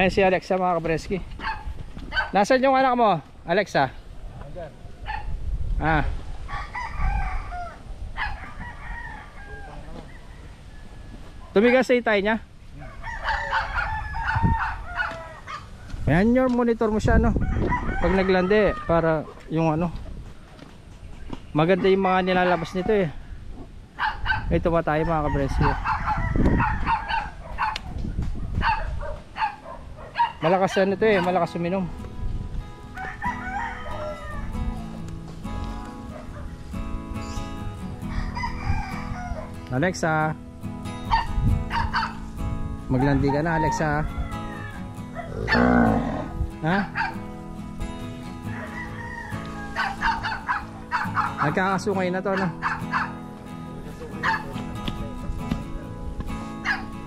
Ayan si Alexa mga kabreski. Nasaan yung anak mo, Alexa? Ah. Tumigas sa itay niya. Ayan yung monitor mo siya no. Pag naglande para yung ano. Maganda yung mga nilalabas nito eh. Ito pa tayo mga kabreski. Malakas yan ito eh, malakas uminom. Alexa, maglandi ka na Alexa. Ha? Nagkakasungay na to no?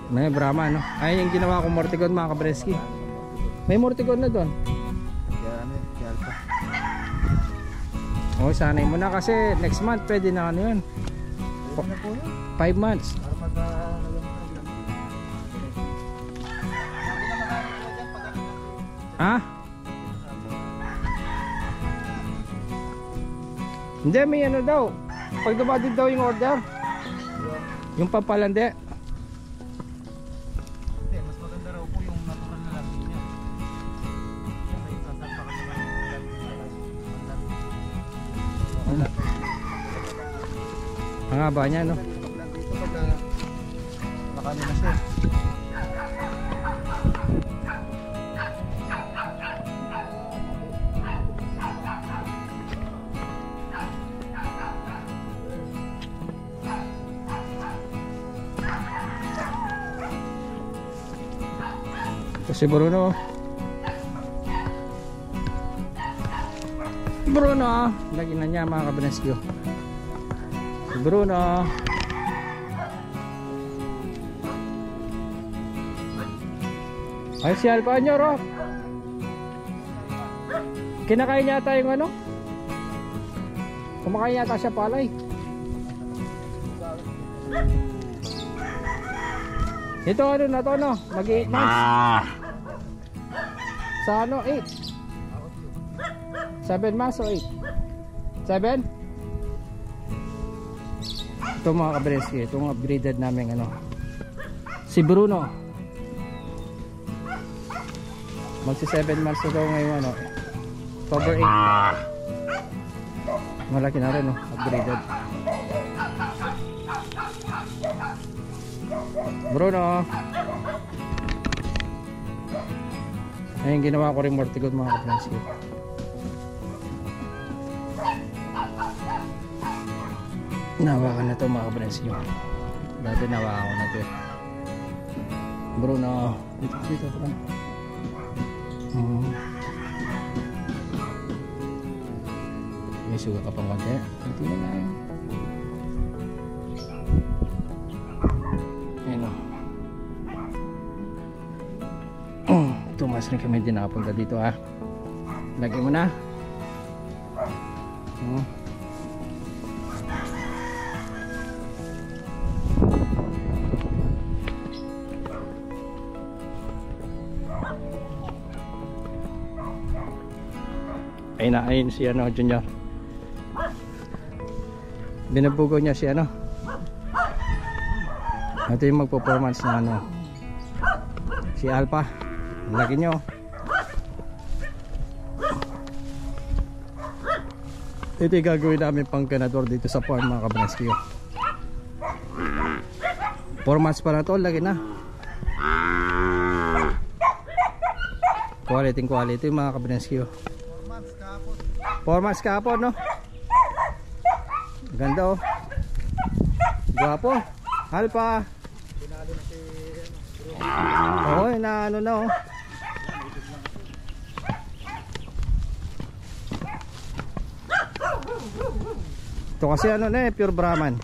May Brahma no? Ay yung ginawa kong Mortigon mga kabreski. May Mortigon na doon. Oh, sanay mo na kasi next month pwede na ano yun. 5 months. Ha? Hindi, may ano daw. Pag dumadid daw yung order, yung pampalande. Ang haba niya no. Dito pag nakano na siya. Kasi Bruno lagi na niya mga kabineskyo. Bruno. Ay si Alpa nyo ro. Kinakain yata yung ano. Kumakain yata siya palay. Ito ano na to no. Mag 8 months. Sa ano 8 7 months o 8 7. Ito mga kabreski, itong upgraded namin ano, si Bruno magsi 7 months na daw ngayon ano, October 8. Malaki na rin no, upgraded. Bruno, ayun ginawa ko rin Mortigon mga kabreski. Nawakan na to mga kabreski. Dati nawakan ko na to eh. Bruno, dito pa. May suga ka pang konti. Kunti na lang. Ayan o. Tumas rin kami din nakapunta dito ha. Lagay mo na. Ay na ayun si ano Junior. Binabugo niya si ano. Ito yung magpo-performance na ano. Si Alpha. Lagi nyo. Ito yung gagawin namin pang ganador dito sa farm mga kabreski. 4 months pa na to, lagi na. Quality mga kabreski. 4 months kahapon no. Ganda oh. Guwapo. Alpha. Oo, na ano na oh. Ito kasi ano na eh, pure Brahman.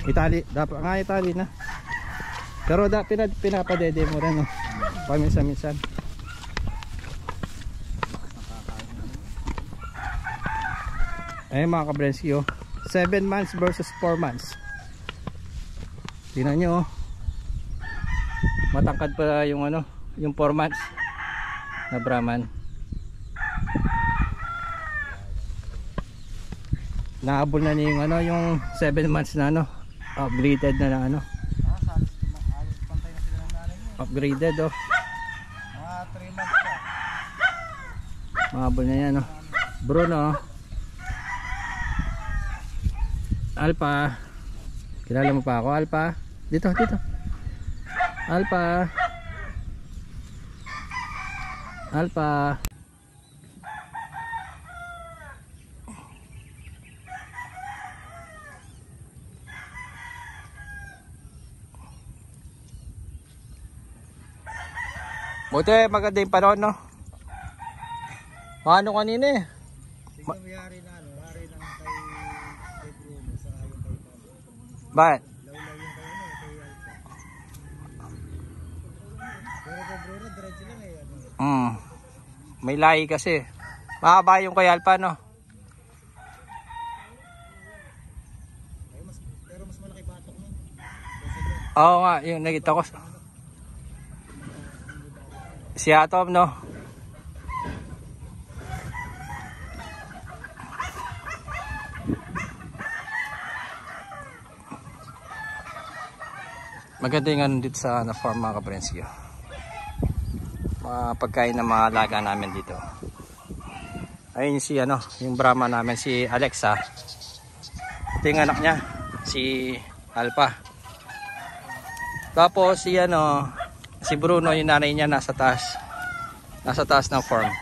Itali, dapat nga Itali na. Pero pinapadede mo rin oh. Paminsan-minsan. Ayun mga kabreski oh. 7 months versus 4 months. Tingnan nyo oh. Matangkad pa yung ano, yung 4 months. na Brahman. Naabol na niya yung ano, yung 7 months na ano, upgraded na ano. Halos pantay na sila ng nanay niya. Upgraded oh. Mga 3 months pa. Mahabol na yan oh. Bruno. Alpha. Kilala mo pa ako, Alpha? Dito, dito. Alpha. Alpha. Buti maganda yung panahon, no? Paano kanina eh? Tignan mo yari na ano, yari ng kay Bruno sa yung kay Pablo. Bakit? Lawlaw yung kay ano, kay Alpha. Pero kay Bruno, diretso lang eh. Ano. May lahi kasi. Mahaba yung kay Alpha, no? Ay, pero mas malaki batok mo. Kasi dyan, Oo nga, yung nakita ko. Si Atom, no? Maganda yung ano dito sa farm mga kaprensyo. Mga pagkain ng mga alaga namin dito. Ayun si ano, yung Brahma namin, si Alexa. Ito yung anak niya, si Alpha. Tapos si ano, si Bruno, yung nanay niya nasa taas. Nasa taas ng farm.